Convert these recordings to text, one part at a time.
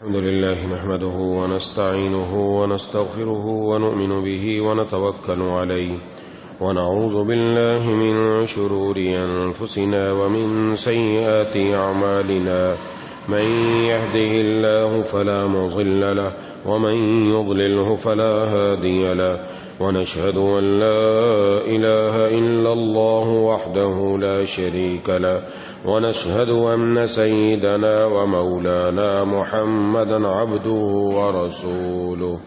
الحمد لله نحمده ونستعينه ونستغفره ونؤمن به ونتوكل عليه ونعوذ بالله من شرور أنفسنا ومن سيئات أعمالنا من يهده الله فلا مضل له ومن يضلله فلا هادي له ونشهد أن لا إله إلا الله وحده لا شريك له ونشهد أن سيدنا ومولانا محمدا عبده ورسوله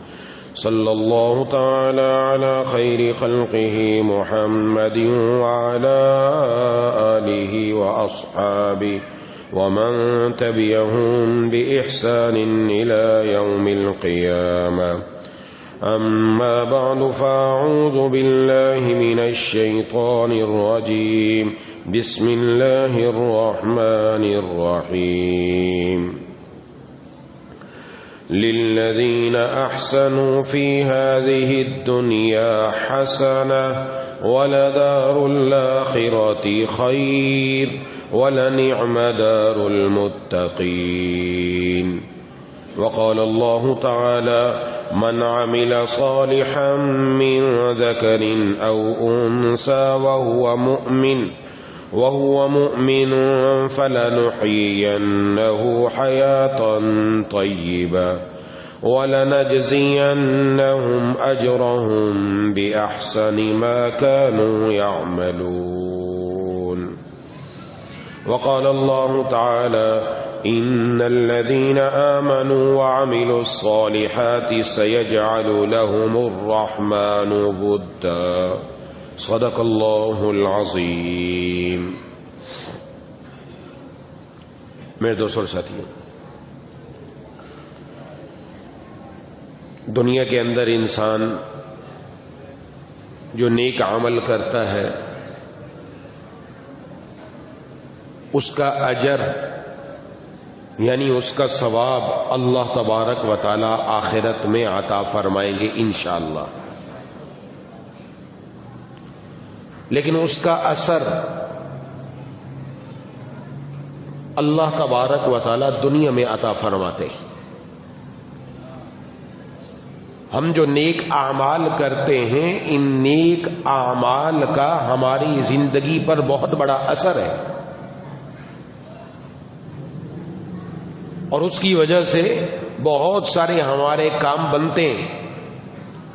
صلى الله تعالى على خير خلقه محمد وعلى آله وأصحابه ومن تبعهم بإحسان إلى يوم القيامة. أما بعد فأعوذ بالله من الشيطان الرجيم. بسم الله الرحمن الرحيم. للذين أحسنوا في هذه الدنيا حسنة ولدار الآخرة خير ولنعم دار المتقين. وقال الله تعالى: من عمل صالحا من ذكر أو أنثى وهو مؤمن فلنحيينه حياة طيبة ولنجزينهم أجرهم بأحسن ما كانوا يعملون. وقال الله تعالى: إن الذين آمنوا وعملوا الصالحات سيجعل لهم الرحمن ودا. صدق اللہ العظیم. میرے دوستوں اور ساتھیوں، دنیا کے اندر انسان جو نیک عمل کرتا ہے اس کا اجر یعنی اس کا ثواب اللہ تبارک و تعالی آخرت میں عطا فرمائیں گے انشاءاللہ، لیکن اس کا اثر اللہ تبارک و تعالی دنیا میں عطا فرماتے ہیں. ہم جو نیک اعمال کرتے ہیں ان نیک اعمال کا ہماری زندگی پر بہت بڑا اثر ہے، اور اس کی وجہ سے بہت سارے ہمارے کام بنتے ہیں،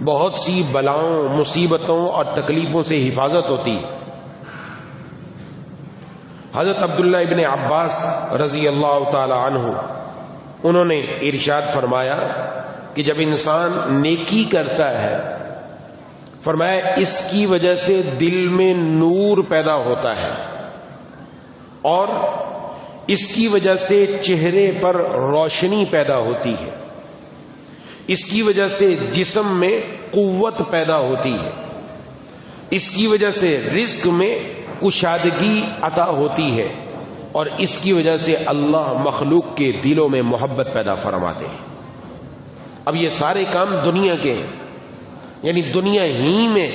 بہت سی بلاؤں، مصیبتوں اور تکلیفوں سے حفاظت ہوتی. حضرت عبداللہ ابن عباس رضی اللہ تعالی عنہ انہوں نے ارشاد فرمایا کہ جب انسان نیکی کرتا ہے، فرمایا اس کی وجہ سے دل میں نور پیدا ہوتا ہے اور اس کی وجہ سے چہرے پر روشنی پیدا ہوتی ہے، اس کی وجہ سے جسم میں قوت پیدا ہوتی ہے، اس کی وجہ سے رزق میں کشادگی عطا ہوتی ہے، اور اس کی وجہ سے اللہ مخلوق کے دلوں میں محبت پیدا فرماتے ہیں. اب یہ سارے کام دنیا کے ہیں، یعنی دنیا ہی میں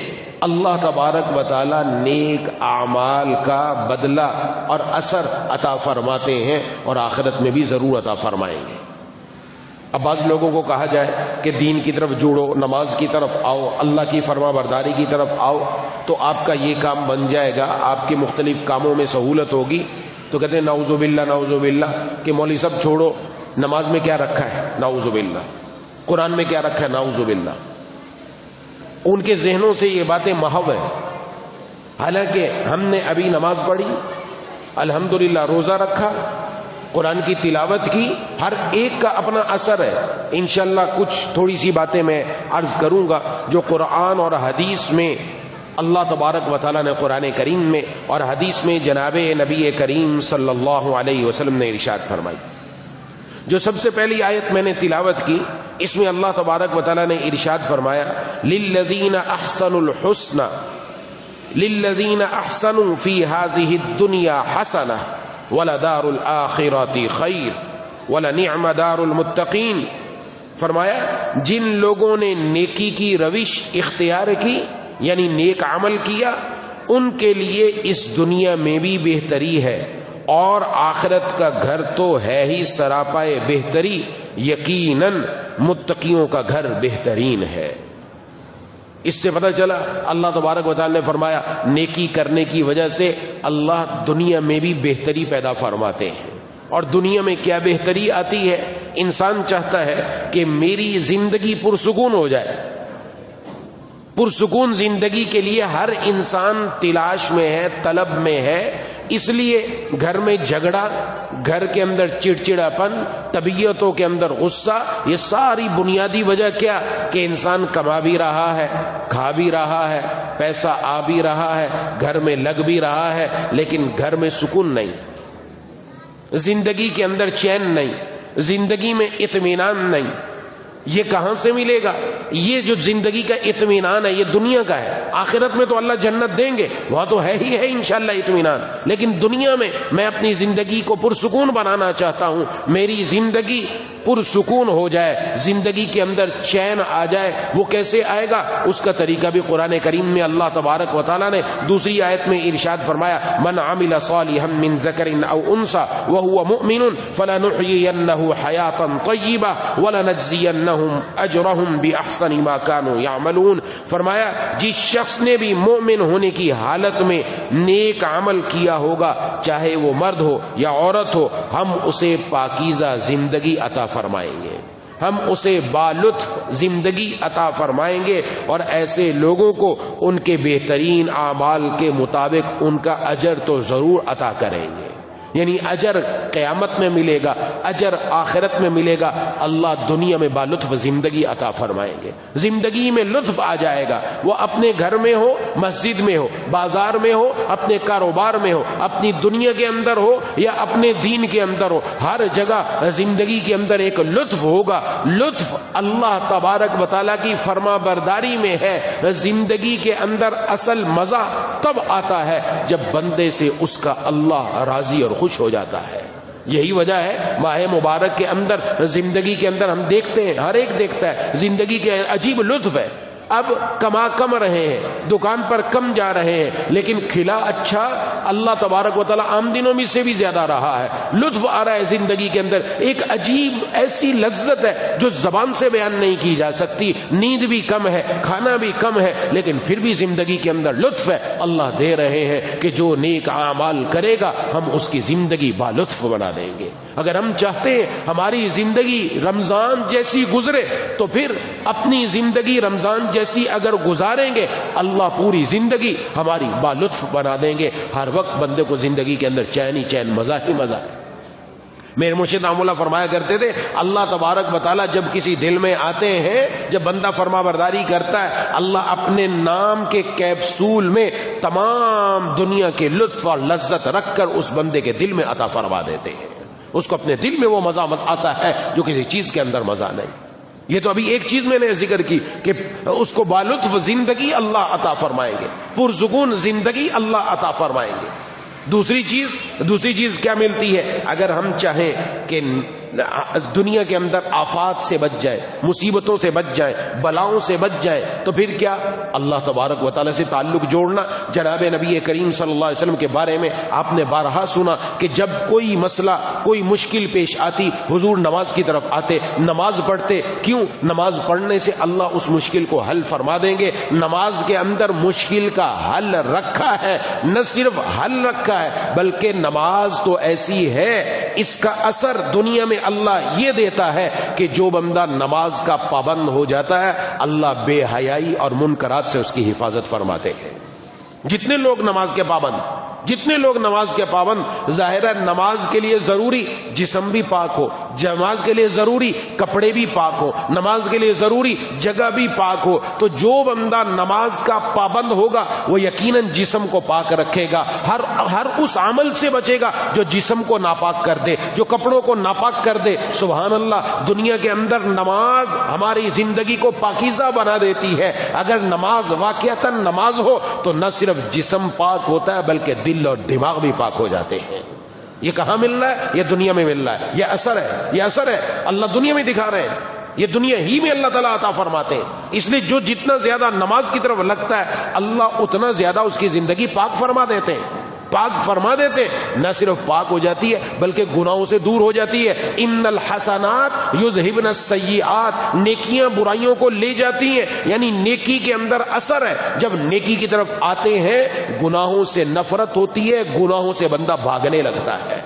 اللہ تبارک و تعالی نیک اعمال کا بدلہ اور اثر عطا فرماتے ہیں اور آخرت میں بھی ضرور عطا فرمائیں گے. اب بعض لوگوں کو کہا جائے کہ دین کی طرف جوڑو، نماز کی طرف آؤ، اللہ کی فرما برداری کی طرف آؤ تو آپ کا یہ کام بن جائے گا، آپ کے مختلف کاموں میں سہولت ہوگی. تو کہتے ہیں نعوذ باللہ کہ مولوی صاحب چھوڑو، نماز میں کیا رکھا ہے، نعوذ باللہ، قرآن میں کیا رکھا ہے، نعوذ باللہ. ان کے ذہنوں سے یہ باتیں محو ہیں، حالانکہ ہم نے ابھی نماز پڑھی، الحمدللہ روزہ رکھا، قرآن کی تلاوت کی، ہر ایک کا اپنا اثر ہے. انشاءاللہ کچھ تھوڑی سی باتیں میں عرض کروں گا جو قرآن اور حدیث میں اللہ تبارک و تعالیٰ نے قرآن کریم میں اور حدیث میں جناب نبی کریم صلی اللہ علیہ وسلم نے ارشاد فرمائی. جو سب سے پہلی آیت میں نے تلاوت کی، اس میں اللہ تبارک و تعالیٰ نے ارشاد فرمایا: للذین احسنوا الحسنى للذین احسنوا فی هذه الدنیا حسنہ وَلَدَارُ الْآخِرَةِ خَيْرٌ وَلَنِعْمَ دَارُ الْمُتَّقِينَ. فرمایا جن لوگوں نے نیکی کی روش اختیار کی یعنی نیک عمل کیا، ان کے لیے اس دنیا میں بھی بہتری ہے اور آخرت کا گھر تو ہے ہی سراپائے بہتری، یقیناً متقیوں کا گھر بہترین ہے۔ اس سے پتہ چلا اللہ تبارک و تعالی نے فرمایا نیکی کرنے کی وجہ سے اللہ دنیا میں بھی بہتری پیدا فرماتے ہیں۔ اور دنیا میں کیا بہتری آتی ہے؟ انسان چاہتا ہے کہ میری زندگی پرسکون ہو جائے۔ پرسکون زندگی کے لیے ہر انسان تلاش میں ہے، طلب میں ہے، اس لیے گھر میں جھگڑا، گھر کے اندر چڑچڑاپن، طبیعتوں کے اندر غصہ، یہ ساری بنیادی وجہ کیا کہ انسان کما بھی رہا ہے، کھا بھی رہا ہے، پیسہ آ بھی رہا ہے، گھر میں لگ بھی رہا ہے، لیکن گھر میں سکون نہیں، زندگی کے اندر چین نہیں، زندگی میں اطمینان نہیں۔ یہ کہاں سے ملے گا؟ یہ جو زندگی کا اطمینان ہے یہ دنیا کا ہے۔ آخرت میں تو اللہ جنت دیں گے، وہاں تو ہے ہی ہے انشاءاللہ اطمینان، لیکن دنیا میں میں اپنی زندگی کو پرسکون بنانا چاہتا ہوں، میری زندگی پرسکون ہو جائے، زندگی کے اندر چین آ جائے۔ وہ کیسے آئے گا؟ اس کا طریقہ بھی قرآن کریم میں اللہ تبارک و تعالیٰ نے دوسری آیت میں ارشاد فرمایا، من عمل صالحا من ذکر او انثى وهو مؤمن فلنحيينه حیاتا طیبہ ولنجزینہم اجرہم باحسن ما كانوا يعملون۔ فرمایا جس شخص نے بھی مومن ہونے کی حالت میں نیک عمل کیا ہوگا، چاہے وہ مرد ہو یا عورت ہو، ہم اسے پاکیزہ زندگی عطا فرمائیں گے، ہم اسے بالطف زندگی عطا فرمائیں گے، اور ایسے لوگوں کو ان کے بہترین اعمال کے مطابق ان کا اجر تو ضرور عطا کریں گے۔ یعنی اجر قیامت میں ملے گا، اجر آخرت میں ملے گا، اللہ دنیا میں بالطف زندگی عطا فرمائیں گے، زندگی میں لطف آ جائے گا۔ وہ اپنے گھر میں ہو، مسجد میں ہو، بازار میں ہو، اپنے کاروبار میں ہو، اپنی دنیا کے اندر ہو یا اپنے دین کے اندر ہو، ہر جگہ زندگی کے اندر ایک لطف ہوگا۔ لطف اللہ تبارک و تعالیٰ کی فرما برداری میں ہے۔ زندگی کے اندر اصل مزہ تب آتا ہے جب بندے سے اس کا اللہ راضی اور خوش ہو جاتا ہے۔ یہی وجہ ہے ماہ مبارک کے اندر زندگی کے اندر ہم دیکھتے ہیں، ہر ایک دیکھتا ہے زندگی کے عجیب لطف ہے۔ اب کما کم رہے ہیں، دکان پر کم جا رہے ہیں، لیکن کھلا اچھا اللہ تبارک و تعالیٰ عام دنوں میں سے بھی زیادہ رہا ہے۔ لطف آ رہا ہے زندگی کے اندر، ایک عجیب ایسی لذت ہے جو زبان سے بیان نہیں کی جا سکتی۔ نیند بھی کم ہے، کھانا بھی کم ہے، لیکن پھر بھی زندگی کے اندر لطف ہے۔ اللہ دے رہے ہیں کہ جو نیک اعمال کرے گا ہم اس کی زندگی بالطف بنا دیں گے۔ اگر ہم چاہتے ہیں ہماری زندگی رمضان جیسی گزرے تو پھر اپنی زندگی رمضان جیسی اگر گزاریں گے، اللہ پوری زندگی ہماری بالطف بنا دیں گے۔ ہر وقت بندے کو زندگی کے اندر چین ہی چین، مزہ ہی مزہ ہے۔ میرے مرشد رحمہ اللہ فرمایا کرتے تھے اللہ تبارک و تعالیٰ جب کسی دل میں آتے ہیں، جب بندہ فرما برداری کرتا ہے، اللہ اپنے نام کے کیپسول میں تمام دنیا کے لطف اور لذت رکھ کر اس بندے کے دل میں عطا فرما دیتے ہیں۔ اس کو اپنے دل میں وہ مزہ آتا ہے جو کسی چیز کے اندر مزہ نہیں۔ یہ تو ابھی ایک چیز میں نے ذکر کی کہ اس کو بالطف زندگی اللہ عطا فرمائیں گے، پرسکون زندگی اللہ عطا فرمائیں گے۔ دوسری چیز کیا ملتی ہے؟ اگر ہم چاہیں کہ دنیا کے اندر آفات سے بچ جائے، مصیبتوں سے بچ جائے، بلاؤں سے بچ جائے، تو پھر کیا؟ اللہ تبارک و تعالیٰ سے تعلق جوڑنا۔ جناب نبی کریم صلی اللہ علیہ وسلم کے بارے میں آپ نے بارہا سنا کہ جب کوئی مسئلہ، کوئی مشکل پیش آتی، حضور نماز کی طرف آتے، نماز پڑھتے۔ کیوں؟ نماز پڑھنے سے اللہ اس مشکل کو حل فرما دیں گے۔ نماز کے اندر مشکل کا حل رکھا ہے، نہ صرف حل رکھا ہے بلکہ نماز تو ایسی ہے، اس کا اثر دنیا میں اللہ یہ دیتا ہے کہ جو بندہ نماز کا پابند ہو جاتا ہے، اللہ بے حیائی اور منکرات سے اس کی حفاظت فرماتے ہیں۔ جتنے لوگ نماز کے پابند، ظاہر ہے نماز کے لیے ضروری جسم بھی پاک ہو، نماز کے لیے ضروری کپڑے بھی پاک ہو، نماز کے لیے ضروری جگہ بھی پاک ہو۔ تو جو بندہ نماز کا پابند ہوگا وہ یقیناً جسم کو پاک رکھے گا، ہر اس عمل سے بچے گا جو جسم کو ناپاک کر دے، جو کپڑوں کو ناپاک کر دے۔ سبحان اللہ، دنیا کے اندر نماز ہماری زندگی کو پاکیزہ بنا دیتی ہے۔ اگر نماز واقعتاً نماز ہو تو نہ صرف جسم پاک ہوتا ہے بلکہ دل اور دماغ بھی پاک ہو جاتے ہیں۔ یہ کہاں مل رہا ہے؟ یہ دنیا میں مل رہا ہے۔ یہ اثر ہے اللہ دنیا میں دکھا رہے ہیں، یہ دنیا ہی میں اللہ تعالیٰ عطا فرماتے ہیں۔ اس لیے جو جتنا زیادہ نماز کی طرف لگتا ہے اللہ اتنا زیادہ اس کی زندگی پاک فرما دیتے ہیں۔ پاک فرما دیتے ہیں، نہ صرف پاک ہو جاتی ہے بلکہ گناہوں سے دور ہو جاتی ہے۔ ان الحسنات یذہبن السیئات، نیکیاں برائیوں کو لے جاتی ہیں، یعنی نیکی کے اندر اثر ہے۔ جب نیکی کی طرف آتے ہیں گناہوں سے نفرت ہوتی ہے، گناہوں سے بندہ بھاگنے لگتا ہے۔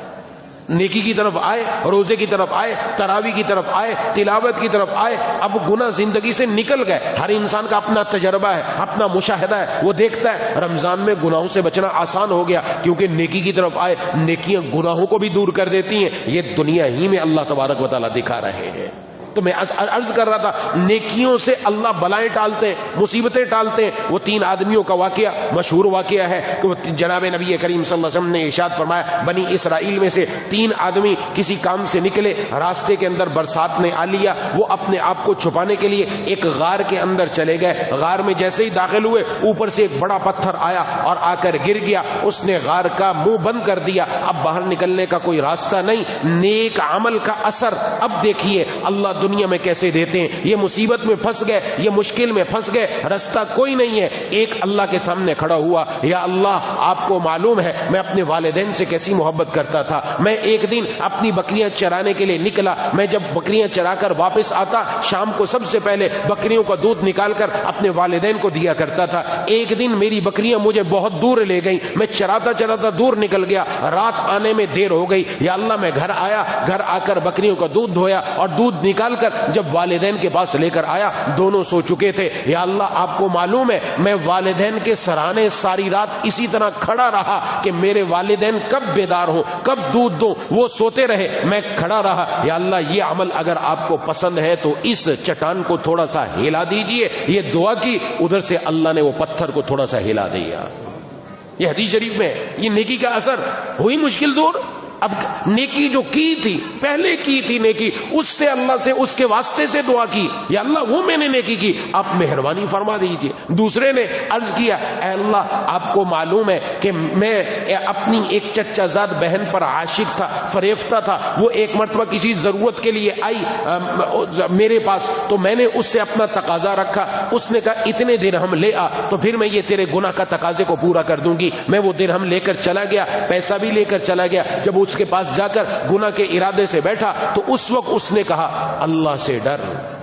نیکی کی طرف آئے، روزے کی طرف آئے، تراوی کی طرف آئے، تلاوت کی طرف آئے، اب گناہ زندگی سے نکل گئے۔ ہر انسان کا اپنا تجربہ ہے، اپنا مشاہدہ ہے، وہ دیکھتا ہے رمضان میں گناہوں سے بچنا آسان ہو گیا کیونکہ نیکی کی طرف آئے۔ نیکیاں گناہوں کو بھی دور کر دیتی ہیں، یہ دنیا ہی میں اللہ تبارک و تعالیٰ دکھا رہے ہیں۔ تو میں عرض کر رہا تھا نیکیوں سے اللہ بلائیں ٹالتے ہیں، مصیبتیں ٹالتے ہیں۔ وہ 3 آدمیوں کا واقعہ مشہور واقعہ ہے کہ وہ جناب نبی کریم صلی اللہ علیہ وسلم نے ارشاد فرمایا، بنی اسرائیل میں سے 3 آدمی کسی کام سے نکلے، راستے کے اندر برسات نے آ لیا، وہ اپنے آپ کو چھپانے کے لیے ایک غار کے اندر چلے گئے۔ غار میں جیسے ہی داخل ہوئے اوپر سے ایک بڑا پتھر آیا اور آ کر گر گیا، اس نے غار کا منہ بند کر دیا، اب باہر نکلنے کا کوئی راستہ نہیں۔ نیک عمل کا اثر اب دیکھیے اللہ دنیا میں کیسے دیتے ہیں۔ یہ مصیبت میں پھنس گئے، یہ مشکل میں پھنس گئے، راستہ کوئی نہیں ہے، ایک اللہ کے سامنے کھڑا ہوا، یا اللہ آپ کو معلوم ہے میں اپنے والدین سے کیسی محبت کرتا تھا، میں ایک دن اپنی بکریاں چرانے کے لیے نکلا، میں جب بکریاں چرا کر واپس آتا شام کو سب سے پہلے بکریوں کا دودھ نکال کر اپنے والدین کو دیا کرتا تھا۔ ایک دن میری بکریاں مجھے بہت دور لے گئیں، میں چراتا چراتا دور نکل گیا، رات آنے میں دیر ہو گئی، یا اللہ میں گھر آیا، گھر آ کر بکریوں کا دودھ دھویا اور دودھ نکال کر جب والدین کے پاس لے کر آیا دونوں سو چکے تھے، یا اللہ آپ کو معلوم ہے میں والدین کے سرانے ساری رات اسی طرح کھڑا رہا کہ میرے والدین کب بیدار ہوں، کب دودھ دوں، وہ سوتے رہے میں کھڑا رہا، یا اللہ یہ عمل اگر آپ کو پسند ہے تو اس چٹان کو تھوڑا سا ہلا دیجئے۔ یہ دعا کی، ادھر سے اللہ نے وہ پتھر کو تھوڑا سا ہلا دیا۔ یہ حدیث شریف میں یہ نیکی کا اثر ہوئی مشکل دور۔ اب نیکی جو کی تھی پہلے کی تھی نیکی، اس سے اللہ سے اس کے واسطے سے دعا کی، یا اللہ وہ میں نے نیکی کی آپ مہربانی فرما دیجئے۔ دوسرے نے عرض کیا اے اللہ آپ کو معلوم ہے کہ میں اپنی ایک چچا زاد بہن پر عاشق تھا، فریفتہ تھا، وہ ایک مرتبہ کسی ضرورت کے لیے آئی میرے پاس تو میں نے اس سے اپنا تقاضا رکھا، اس نے کہا اتنے درہم لے آ تو پھر میں یہ تیرے گناہ کا تقاضے کو پورا کر دوں گی۔ میں وہ درہم لے کر چلا گیا، پیسہ بھی لے کر چلا گیا، جب اس کے پاس جا کر گناہ کے ارادے سے بیٹھا تو اس وقت اس نے کہا اللہ سے ڈر،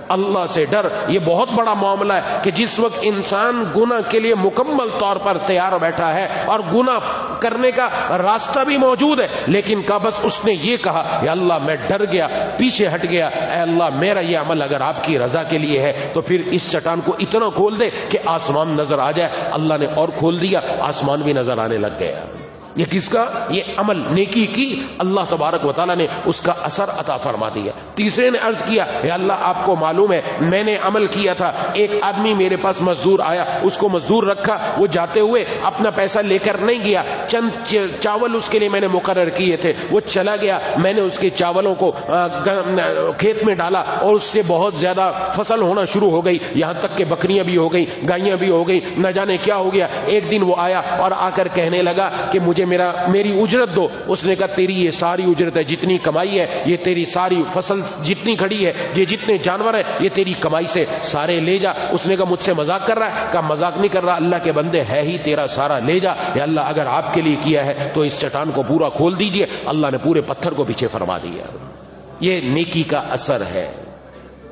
اللہ سے ڈر۔ یہ بہت بڑا معاملہ ہے کہ جس وقت انسان گناہ کے لیے مکمل طور پر تیار بیٹھا ہے اور گناہ کرنے کا راستہ بھی موجود ہے، لیکن کا بس اس نے یہ کہا یا اللہ میں ڈر گیا، پیچھے ہٹ گیا، اے اللہ میرا یہ عمل اگر آپ کی رضا کے لیے ہے تو پھر اس چٹان کو اتنا کھول دے کہ آسمان نظر آ جائے۔ اللہ نے اور کھول دیا، آسمان بھی نظر آنے لگ گیا۔ یہ کس کا؟ یہ عمل نیکی کی، اللہ تبارک و تعالیٰ نے اس کا اثر عطا فرما دیا۔ تیسرے نے عرض کیا یا اللہ آپ کو معلوم ہے میں نے عمل کیا تھا، ایک آدمی میرے پاس مزدور آیا، اس کو مزدور رکھا، وہ جاتے ہوئے اپنا پیسہ لے کر نہیں گیا، چند چاول اس کے لیے میں نے مقرر کیے تھے، وہ چلا گیا، میں نے اس کے چاولوں کو کھیت میں ڈالا اور اس سے بہت زیادہ فصل ہونا شروع ہو گئی، یہاں تک کہ بکریاں بھی ہو گئی، گائیاں بھی ہو گئی، نہ جانے کیا ہو گیا۔ ایک دن وہ آیا اور آ کر کہنے لگا کہ مجھے میری اجرت دو۔ اس نے کہا تیری یہ ساری اجرت ہے، جتنی کمائی ہے، یہ تیری ساری فصل جتنی کھڑی ہے، یہ جتنے جانور ہیں، یہ تیری کمائی سے سارے لے جا۔ اس نے کہا مجھ سے مذاق کر رہا ہے؟ کہا مذاق نہیں کر رہا، اللہ کے بندے ہے ہی تیرا سارا لے جا، یا اللہ اگر آپ کے لیے کیا ہے تو اس چٹان کو پورا کھول دیجئے۔ اللہ نے پورے پتھر کو پیچھے فرما دیا۔ یہ نیکی کا اثر ہے،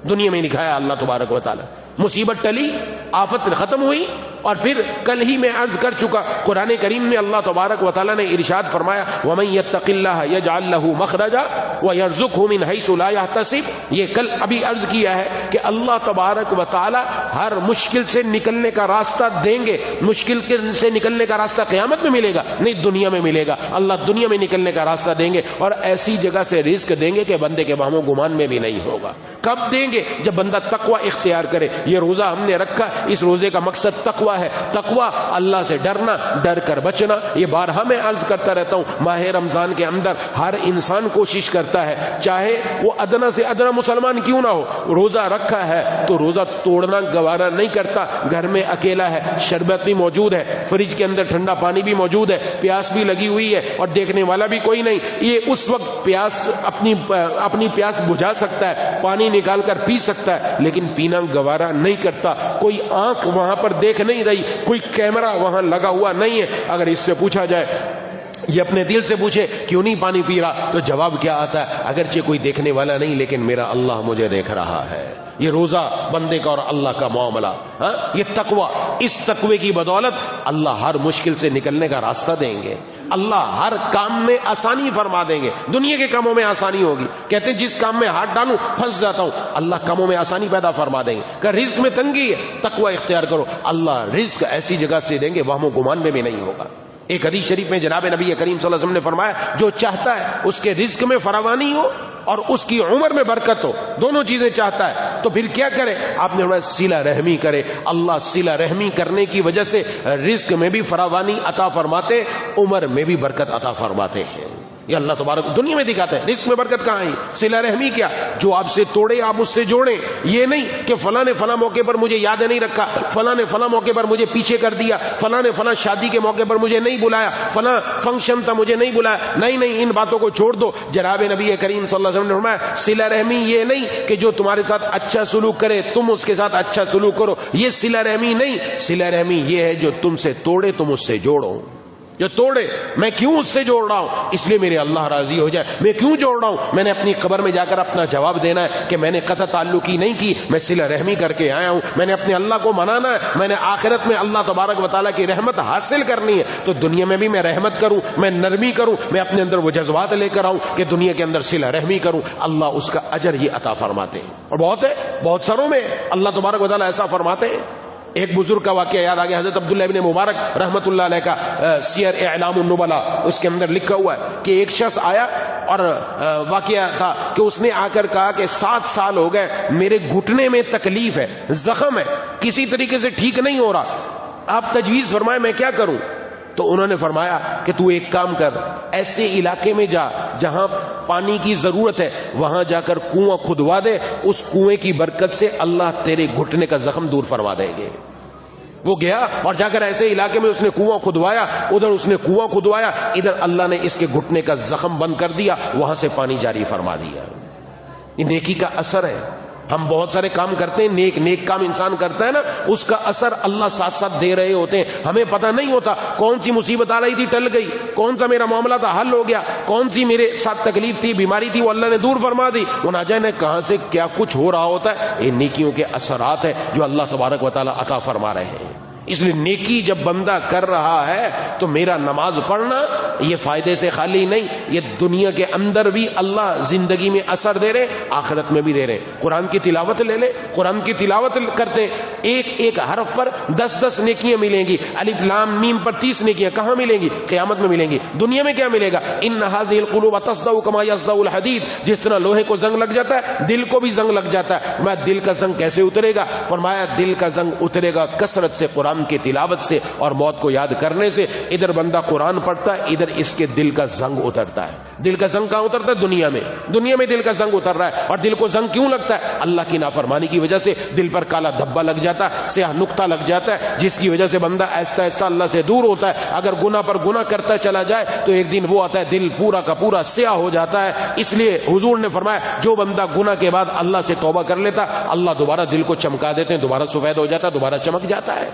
دنیا میں دکھایا اللہ تبارک و تعالی۔ مصیبت ٹلی، آفت ختم ہوئی، اور پھر کل ہی میں عرض کر چکا قرآن کریم میں اللہ تبارک و تعالی نے ارشاد فرمایا وَمَن يَتَّقِ اللَّهَ يَجْعَل لَّهُ مَخْرَجًا وَيَرْزُقْهُ مِنْ حَيْثُ لَا يَحْتَسِبُ۔ یہ کل ابھی عرض کیا ہے کہ اللہ تبارک و تعالی ہر مشکل سے نکلنے کا راستہ دیں گے۔ مشکل سے نکلنے کا راستہ قیامت میں ملے گا نہیں، دنیا میں ملے گا۔ اللہ دنیا میں نکلنے کا راستہ دیں گے اور ایسی جگہ سے رزق دیں گے کہ بندے کے وہم و گمان میں بھی نہیں ہوگا۔ کب دیں گے؟ جب بندہ تقوی اختیار کرے۔ یہ روزہ ہم نے رکھا، اس روزے کا مقصد تقوی ہے۔ تقوی اللہ سے ڈرنا، ڈر کر بچنا۔ یہ بارہا میں عرض کرتا رہتا ہوں، ماہ رمضان کے اندر ہر انسان کوشش کرتا ہے، چاہے وہ ادنا سے ادنا مسلمان کیوں نہ ہو، روزہ رکھا ہے تو روزہ توڑنا گوارا نہیں کرتا۔ گھر میں اکیلا ہے، شربت بھی موجود ہے، فریج کے اندر ٹھنڈا پانی بھی موجود ہے، پیاس بھی لگی ہوئی ہے اور دیکھنے والا بھی کوئی نہیں، یہ اس وقت پیاس اپنی پیاس بجھا سکتا ہے، پانی نکال کر پی سکتا ہے، لیکن پینا گوارا نہیں کرتا۔ کوئی آنکھ وہاں پر دیکھ نہیں رہی، کوئی کیمرہ وہاں لگا ہوا نہیں ہے۔ اگر اس سے پوچھا جائے یہ اپنے دل سے پوچھے کیوں نہیں پانی پی رہا، تو جواب کیا آتا ہے، اگرچہ کوئی دیکھنے والا نہیں لیکن میرا اللہ مجھے دیکھ رہا ہے۔ یہ روزہ بندے کا اور اللہ کا معاملہ، یہ تقوی، اس تقوی کی بدولت اللہ ہر مشکل سے نکلنے کا راستہ دیں گے، اللہ ہر کام میں آسانی فرما دیں گے، دنیا کے کاموں میں آسانی ہوگی۔ کہتے ہیں جس کام میں ہاتھ ڈالوں پھنس جاتا ہوں، اللہ کاموں میں آسانی پیدا فرما دیں گے۔ کہ رزق میں تنگی ہے، تقوی اختیار کرو، اللہ رزق ایسی جگہ سے دیں گے وہم و گمان میں بھی نہیں ہوگا۔ ایک حدیث شریف میں جناب نبی کریم صلی اللہ علیہ وسلم نے فرمایا، جو چاہتا ہے اس کے رزق میں فراوانی ہو اور اس کی عمر میں برکت ہو، دونوں چیزیں چاہتا ہے تو پھر کیا کرے؟ آپ نے فرمایا صلہ رحمی کرے۔ اللہ صلہ رحمی کرنے کی وجہ سے رزق میں بھی فراوانی عطا فرماتے، عمر میں بھی برکت عطا فرماتے ہیں۔ یہ اللہ تبارک دنیا میں دکھاتا ہے۔ رزق میں برکت کہاں ہے؟ صلہ رحمی کیا؟ جو آپ سے توڑے آپ اس سے جوڑیں۔ یہ نہیں کہ فلاں نے فلاں موقع پر مجھے یاد نہیں رکھا، فلاں نے فلاں موقع پر مجھے پیچھے کر دیا، فلاں نے فلاں شادی کے موقع پر مجھے نہیں بلایا، فلاں فنکشن تھا مجھے نہیں بلایا۔ نہیں، ان باتوں کو چھوڑ دو۔ جناب نبی کریم صلی اللہ علیہ وسلم نے فرمایا صلہ رحمی یہ نہیں کہ جو تمہارے ساتھ اچھا سلوک کرے تم اس کے ساتھ اچھا سلوک کرو، یہ صلہ رحمی نہیں۔ صلہ رحمی یہ ہے جو تم سے توڑے تم اس سے جوڑو۔ جو توڑے، میں کیوں اس سے جوڑ رہا ہوں؟ اس لیے میرے اللہ راضی ہو جائے۔ میں کیوں جوڑ رہا ہوں؟ میں نے اپنی قبر میں جا کر اپنا جواب دینا ہے کہ میں نے قطع تعلقی نہیں کی، میں صلہ رحمی کر کے آیا ہوں۔ میں نے اپنے اللہ کو منانا ہے، میں نے آخرت میں اللہ تبارک و تعالیٰ کی رحمت حاصل کرنی ہے، تو دنیا میں بھی میں رحمت کروں، میں نرمی کروں، میں اپنے اندر وہ جذبات لے کر آؤں کہ دنیا کے اندر صلہ رحمی کروں۔ اللہ اس کا اجر ہی عطا فرماتے ہیں، اور بہت سروں میں اللہ تبارک و تعالیٰ ایسا فرماتے ہیں۔ ایک بزرگ کا واقعہ یاد آ گیا، حضرت عبداللہ ابن مبارک رحمۃ اللہ علیہ کا سیر اعلام النبلا، اس کے اندر لکھا ہوا ہے کہ ایک شخص آیا اور واقعہ تھا کہ اس نے آ کر کہا کہ 7 سال ہو گئے میرے گھٹنے میں تکلیف ہے، زخم ہے، کسی طریقے سے ٹھیک نہیں ہو رہا، آپ تجویز فرمائیں میں کیا کروں؟ تو انہوں نے فرمایا کہ تو ایک کام کر، ایسے علاقے میں جا جہاں پانی کی ضرورت ہے، وہاں جا کر کنواں کھدوا دے، اس کنویں کی برکت سے اللہ تیرے گھٹنے کا زخم دور فرما دیں گے۔ وہ گیا اور جا کر ایسے علاقے میں اس نے کنواں کھدوایا، ادھر اس نے کنواں کھدوایا، ادھر اللہ نے اس کے گھٹنے کا زخم بند کر دیا، وہاں سے پانی جاری فرما دیا۔ یہ نیکی کا اثر ہے۔ ہم بہت سارے کام کرتے ہیں، نیک کام انسان کرتا ہے نا، اس کا اثر اللہ ساتھ ساتھ دے رہے ہوتے ہیں۔ ہمیں پتہ نہیں ہوتا کون سی مصیبت آ رہی تھی ٹل گئی، کون سا میرا معاملہ تھا حل ہو گیا، کون سی میرے ساتھ تکلیف تھی بیماری تھی وہ اللہ نے دور فرما دی، وہ نہ جانے کہاں سے کیا کچھ ہو رہا ہوتا ہے۔ یہ نیکیوں کے اثرات ہیں جو اللہ تبارک و تعالیٰ عطا فرما رہے ہیں۔ اس لیے نیکی جب بندہ کر رہا ہے تو میرا نماز پڑھنا یہ فائدے سے خالی نہیں، یہ دنیا کے اندر بھی اللہ زندگی میں اثر دے رہے، آخرت میں بھی دے رہے۔ قرآن کی تلاوت لے لے، قرآن کی تلاوت کرتے ایک حرف پر 10 نیکیاں ملیں گی، الف لام میم پر 30 نیکیاں کہاں ملیں گی؟ قیامت میں ملیں گی۔ دنیا میں کیا ملے گا؟ ان هذه القلوب تصدع كما يصدع الحديد، جس طرح لوہے کو زنگ لگ جاتا ہے دل کو بھی زنگ لگ جاتا ہے۔ میں دل کا زنگ کیسے اترے گا؟ فرمایا دل کا زنگ اترے گا کثرت سے، قرآن کی تلاوت سے اور موت کو یاد کرنے سے۔ ادھر بندہ قرآن پڑھتا ہے، ادھر اس کے دل کا زنگ اترتا ہے۔ دل کا زنگ کہاں اترتا ہے؟ دنیا میں دل کا زنگ اتر رہا ہے۔ اور دل کو زنگ کیوں لگتا ہے؟ اللہ کی نافرمانی کی وجہ سے دل پر کالا دھبا لگ جاتا ہے، سیاہ نقطہ لگ جاتا ہے، جس کی وجہ سے بندہ آہستہ آہستہ اللہ سے دور ہوتا ہے۔ اگر گناہ پر گناہ کرتا چلا جائے تو ایک دن وہ آتا ہے دل پورا کا پورا سیاہ ہو جاتا ہے۔ اس لیے حضور نے فرمایا جو بندہ گناہ کے بعد اللہ سے توبہ کر لیتا، اللہ دوبارہ دل کو چمکا دیتے ہیں، دوبارہ سفید ہو جاتا ہے، دوبارہ چمک جاتا ہے۔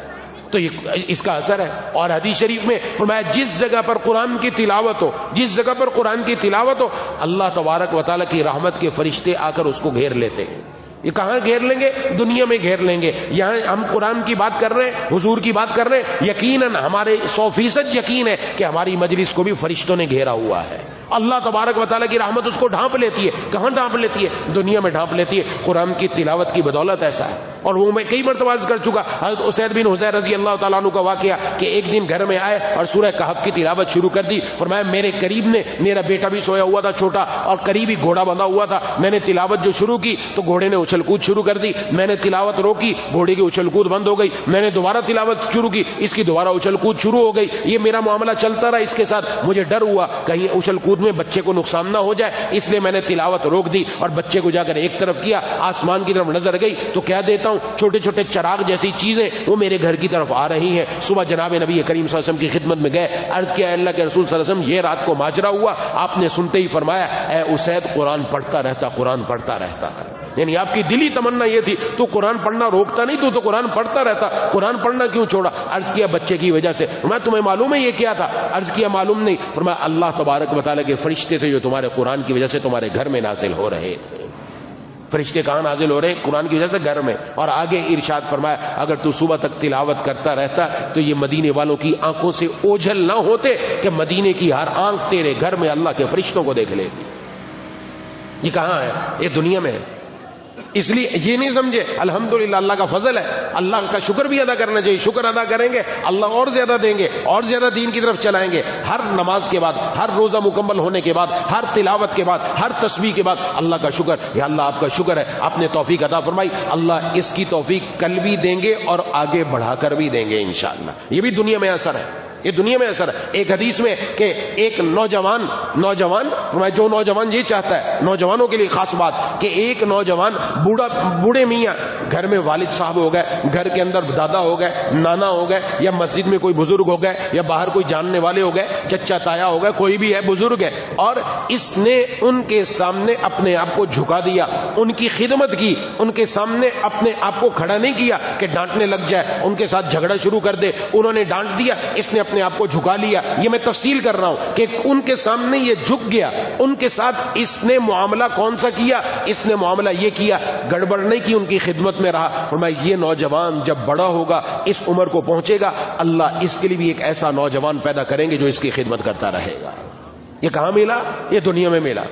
تو یہ اس کا اثر ہے۔ اور حدیث شریف میں فرمایا جس جگہ پر قرآن کی تلاوت ہو، جس جگہ پر قرآن کی تلاوت ہو، اللہ تبارک و تعالیٰ کی رحمت کے فرشتے آ کر اس کو گھیر لیتے ہیں۔ یہ کہاں گھیر لیں گے؟ دنیا میں گھیر لیں گے۔ یہاں ہم قرآن کی بات کر رہے ہیں، حضور کی بات کر رہے ہیں، یقیناً ہمارے 100% یقین ہے کہ ہماری مجلس کو بھی فرشتوں نے گھیرا ہوا ہے۔ اللہ تبارک و تعالیٰ کی رحمت اس کو ڈھانپ لیتی ہے۔ کہاں ڈھانپ لیتی ہے؟ دنیا میں ڈھانپ لیتی ہے۔ قرآن کی تلاوت کی بدولت ایسا ہے۔ اور وہ میں کئی مرتبہ عرض کر چکا، حضرت اسید بن حضیر رضی اللہ تعالیٰ عنہ کا واقعہ کہ ایک دن گھر میں آئے اور سورہ کہف کی تلاوت شروع کر دی۔ فرمایا میرے قریب نے، میرا بیٹا بھی سویا ہوا تھا چھوٹا، اور قریب ہی گھوڑا بندھا ہوا تھا، میں نے تلاوت جو شروع کی تو گھوڑے نے اچھل کود شروع کر دی، میں نے تلاوت روکی، گھوڑے کی اچھل کود بند ہو گئی، میں نے دوبارہ تلاوت شروع کی، اس کی دوبارہ اچھل کود شروع ہو گئی۔ یہ میرا معاملہ چلتا رہا اس کے ساتھ۔ مجھے ڈر ہوا کہیں اچھل کود میں بچے کو نقصان نہ ہو جائے، اس لیے میں نے تلاوت روک دی اور بچے کو جا کر ایک طرف کیا، آسمان کی طرف نظر گئی تو کیا دیتا ہوں چھوٹے چھوٹے چراغ جیسی چیزیں وہ میرے گھر کی طرف آ رہی ہیں۔ صبح جناب نبی کریم صلی اللہ علیہ وسلم کی خدمت میں گئے، عرض کیا اللہ کے رسول صلی اللہ علیہ وسلم یہ رات کو ماجرا ہوا، آپ نے سنتے ہی فرمایا اے اسید قرآن پڑھتا رہتا، قرآن پڑھتا رہتا ہے۔ یعنی آپ کی دلی تمنا یہ تھی تو قرآن پڑھنا روکتا نہیں، تو قرآن پڑھتا رہتا، قرآن پڑھنا کیوں چھوڑا؟ عرض کیا بچے کی وجہ سے۔ فرمایا تمہیں معلوم ہے یہ کیا تھا؟ عرض کیا معلوم نہیں۔ فرمایا اللہ تبارک و تعالیٰ کے فرشتے تھے جو تمہارے قرآن کی وجہ سے تمہارے گھر میں نازل ہو رہے تھے۔ فرشتے کہاں نازل ہو رہے ہیں؟ قرآن کی وجہ سے گھر میں۔ اور آگے ارشاد فرمایا اگر تو صبح تک تلاوت کرتا رہتا تو یہ مدینے والوں کی آنکھوں سے اوجھل نہ ہوتے کہ مدینے کی ہر آنکھ تیرے گھر میں اللہ کے فرشتوں کو دیکھ لیتی۔ یہ کہاں ہے؟ یہ دنیا میں ہے۔ اس لیے یہ نہیں سمجھے الحمدللہ اللہ کا فضل ہے، اللہ کا شکر بھی ادا کرنا چاہیے، شکر ادا کریں گے اللہ اور زیادہ دیں گے، اور زیادہ دین کی طرف چلائیں گے۔ ہر نماز کے بعد، ہر روزہ مکمل ہونے کے بعد، ہر تلاوت کے بعد، ہر تسبیح کے بعد اللہ کا شکر، یا اللہ آپ کا شکر ہے آپ نے توفیق عطا فرمائی، اللہ اس کی توفیق کل بھی دیں گے اور آگے بڑھا کر بھی دیں گے انشاءاللہ۔ یہ بھی دنیا میں اثر ہے، یہ دنیا میں اثر ہے۔ ایک حدیث میں کہ ایک نوجوان فرمایا جو نوجوان یہ چاہتا ہے، نوجوانوں کے لیے خاص بات کہ ایک نوجوان بوڑھے میاں گھر میں والد صاحب ہو گئے، گھر کے اندر دادا ہو گئے، نانا ہو گئے، یا مسجد میں کوئی بزرگ ہو گئے، یا باہر کوئی جاننے والے ہو گئے، چچا تایا ہو گئے، کوئی بھی ہے بزرگ ہے، اور اس نے ان کے سامنے اپنے آپ کو جھکا دیا، ان کی خدمت کی، ان کے سامنے اپنے آپ کو کھڑا نہیں کیا کہ ڈانٹنے لگ جائے، ان کے ساتھ جھگڑا شروع کر دے، انہوں نے ڈانٹ دیا، اس نے اپنے آپ کو جھکا لیا۔ یہ میں تفصیل کر رہا ہوں کہ ان کے سامنے یہ جھک گیا، ان کے ساتھ اس نے معاملہ کون سا کیا؟ اس نے معاملہ یہ کیا، گڑبڑ نہیں کی، ان کی خدمت میں رہا۔ فرمایا یہ نوجوان جب بڑا ہوگا، اس عمر کو پہنچے گا، اللہ اس کے لیے بھی ایک ایسا نوجوان پیدا کریں گے جو اس کی خدمت کرتا رہے گا۔ یہ کہاں ملا؟ یہ دنیا میں ملا۔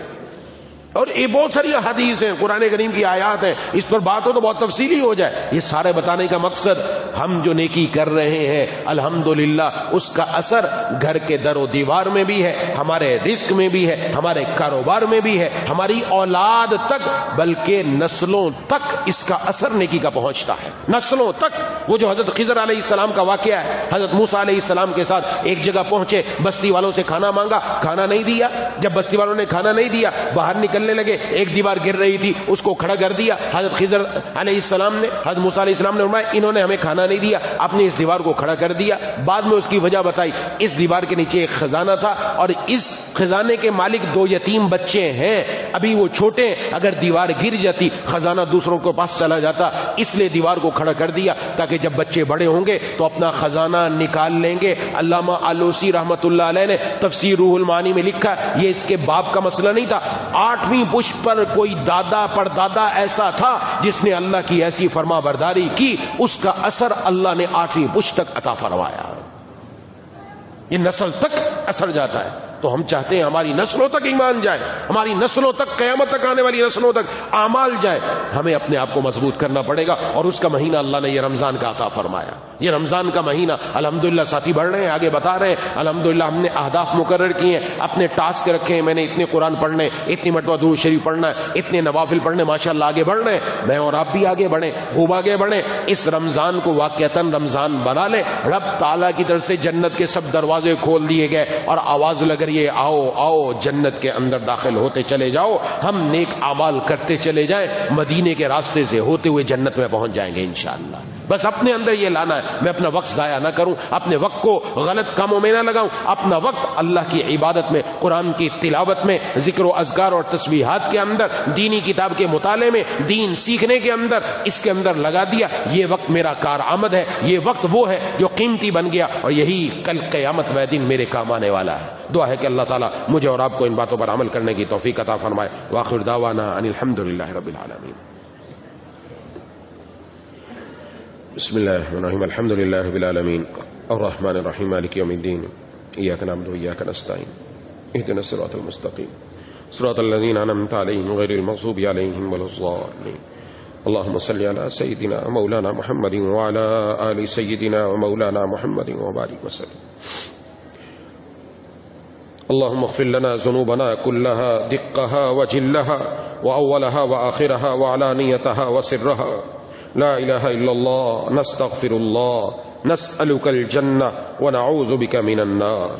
اور یہ بہت ساری حدیث ہیں، قرآن کریم کی آیات ہیں، اس پر بات ہو تو بہت تفصیلی ہو جائے۔ یہ سارے بتانے کا مقصد ہم جو نیکی کر رہے ہیں الحمدللہ اس کا اثر گھر کے در و دیوار میں بھی ہے، ہمارے رزق میں بھی ہے، ہمارے کاروبار میں بھی ہے، ہماری اولاد تک، بلکہ نسلوں تک اس کا اثر نیکی کا پہنچتا ہے، نسلوں تک۔ وہ جو حضرت خضر علیہ السلام کا واقعہ ہے، حضرت موسیٰ علیہ السلام کے ساتھ ایک جگہ پہنچے، بستی والوں سے کھانا مانگا، کھانا نہیں دیا۔ جب بستی والوں نے کھانا نہیں دیا، باہر نکلنے لگے، ایک دیوار گر رہی تھی، اس کو کھڑا کر دیا۔ حضرت خضر علیہ السلام نے، حضرت موسیٰ علیہ السلام نے فرمایا انہوں نے ہمیں کھانا نہیں دیا، آپ نے اس دیوار کو کھڑا کر دیا۔ بعد میں اس کی وجہ بتائی، اس دیوار کے نیچے ایک خزانہ تھا، اور اس خزانے کے مالک 2 یتیم بچے ہیں، ابھی وہ چھوٹے ہیں، اگر دیوار گر جاتی خزانہ دوسروں کے پاس چلا جاتا، اس لیے دیوار کو کھڑا کر دیا تاکہ جب بچے بڑے ہوں گے تو اپنا خزانہ نکال لیں گے۔ علامہ آلوسی رحمۃ اللہ علیہ نے تفسیر روح المعانی میں لکھا، یہ اس کے باپ کا مسئلہ نہیں تھا، 8ویں پشت پر کوئی دادا پردادا ایسا تھا جس نے اللہ کی ایسی فرما برداری کی، اس کا اثر اللہ نے 8ویں پشت تک عطا فرمایا۔ یہ نسل تک اثر جاتا ہے۔ تو ہم چاہتے ہیں ہماری نسلوں تک ایمان جائے، ہماری نسلوں تک، قیامت تک آنے والی نسلوں تک اعمال جائے۔ ہمیں اپنے آپ کو مضبوط کرنا پڑے گا، اور اس کا مہینہ اللہ نے یہ رمضان کا عطا فرمایا۔ یہ رمضان کا مہینہ الحمدللہ ساتھی بڑھ رہے ہیں، آگے بتا رہے ہیں، الحمدللہ ہم نے اہداف مقرر کیے ہیں، اپنے ٹاسک رکھے ہیں، میں نے اتنے قرآن پڑھنے، اتنی مرتبہ درود شریف پڑھنا ہے، اتنے نوافل پڑھنے، ماشاءاللہ آگے بڑھ رہے ہیں۔ میں اور آپ بھی آگے بڑھیں، خوب آگے بڑھیں، اس رمضان کو واقعتاً رمضان بنا لیں۔ رب تعالیٰ کی طرف سے جنت کے سب دروازے کھول دیے گئے اور آواز لگ رہی ہے آؤ آؤ جنت کے اندر داخل ہوتے چلے جاؤ، ہم نیک اعمال کرتے چلے جائیں، مدینے کے راستے سے ہوتے ہوئے جنت میں پہنچ جائیں گے انشاءاللہ۔ بس اپنے اندر یہ لانا ہے، میں اپنا وقت ضائع نہ کروں، اپنے وقت کو غلط کاموں میں نہ لگاؤں، اپنا وقت اللہ کی عبادت میں، قرآن کی تلاوت میں، ذکر و اذکار اور تسبیحات کے اندر، دینی کتاب کے مطالعے میں، دین سیکھنے کے اندر، اس کے اندر لگا دیا۔ یہ وقت میرا کارآمد ہے، یہ وقت وہ ہے جو قیمتی بن گیا، اور یہی کل قیامت والے دن میرے کام آنے والا ہے۔ دعا ہے کہ اللہ تعالیٰ مجھے اور آپ کو ان باتوں پر عمل کرنے کی توفیق عطا فرمائے۔ وآخر دعوانا ان الحمدللہ رب العالمین۔ بسم اللہ الرحمن الرحیم، الحمد للہ رب العالمین الرحمن الرحیم مالک یوم الدین، ایاک نعبد وایاک نستعین، اهدنا الصراط المستقیم صراط الذین انعمت علیہم غیر المغضوب علیہم ولا الضالین۔ اللهم صل على سيدنا مولانا محمد وعلى آل سيدنا ومولانا محمد وبارك وسلم۔ اللهم اغفر لنا ذنوبنا كلها دقها وجلها وأولها وآخرها وعلانيتها وسرها، لا إله إلا الله، نستغفر الله، نسألك الجنة ونعوذ بك من النار۔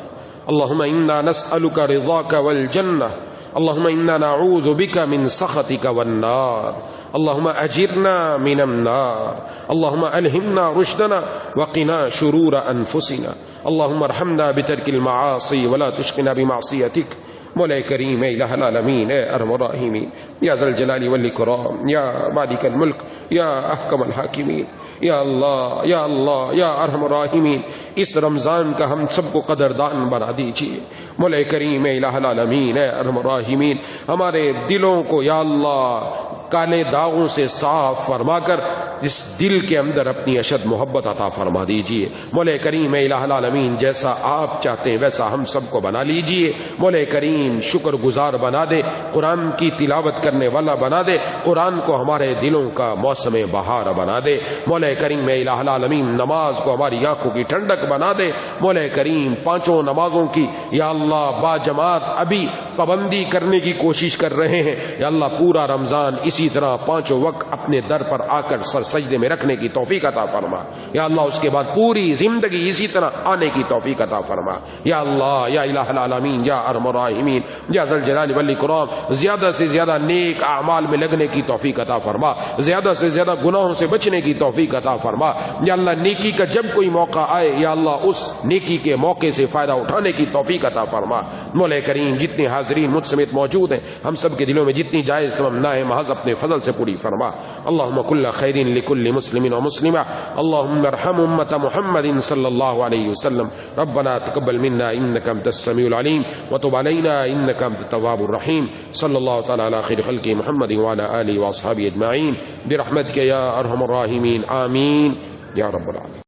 اللهم إنا نسألك رضاك والجنة، اللهم إنا نعوذ بك من سخطك والنار، اللهم أجرنا من النار، اللهم ألهمنا رشدنا وقنا شرور أنفسنا، اللهم ارحمنا بترك المعاصي ولا تشقنا بمعصيتك، مولا کریم اے الہ العالمین اے ارحم الراحمین یا ذا الجلال والاکرام یا مالک الملک یا احکم الحاکمین یا اللہ یا اللہ یا ارحم الراحمین اس رمضان کا ہم سب کو قدردان بنا دیجیے مولا کریم اے الہ العالمین اے ارحم الراحمین ہمارے دلوں کو یا اللہ کالے داغوں سے صاف فرما کر اس دل کے اندر اپنی اشد محبت عطا فرما دیجیے مولا کریم اے الہ العالمین جیسا آپ چاہتے ہیں ویسا ہم سب کو بنا لیجیے مولا کریم شکر گزار بنا دے قرآن کی تلاوت کرنے والا بنا دے قرآن کو ہمارے دلوں کا موسم بہار بنا دے مولا کریم اے الہ العالمین نماز کو ہماری آنکھوں کی ٹھنڈک بنا دے مولا کریم پانچوں نمازوں کی یا اللہ با جماعت ابھی پابندی کرنے کی کوشش کر رہے ہیں یا اللہ پورا رمضان اسی طرح پانچوں وقت اپنے در پر آ کر سر سجدے میں رکھنے کی توفیق عطا فرما یا اللہ اس کے بعد پوری زندگی اسی طرح آنے کی توفیق عطا فرما یا اللہ یا الہ العالمین یا ارحم الراحمین یا ذا الجلال والاکرام زیادہ سے زیادہ نیک اعمال میں لگنے کی توفیق عطا فرما زیادہ سے زیادہ گناہوں سے بچنے کی توفیق عطا فرما یا اللہ نیکی کا جب کوئی موقع آئے یا اللہ اس نیکی کے موقع سے فائدہ اٹھانے کی توفیق عطا فرما مولا کریم جتنے حاضرین مجھ سمیت موجود ہیں ہم سب کے دلوں میں جتنی جائز تمنائیں محض اپنے فضل سے پوری فرما اللہم کل خیر لکل مسلم و مسلمہ اللہم ارحم امت محمد صلی اللہ علیہ وسلم ربنا تقبل منا انک انت السمیع العلیم وتب علینا انک انت التواب الرحیم صلی اللہ تعالی علی خیر خلق محمد وعلی آلہ واصحابہ اجمعین برحمتک یا ارحم الراحمین آمین یا رب العالمین.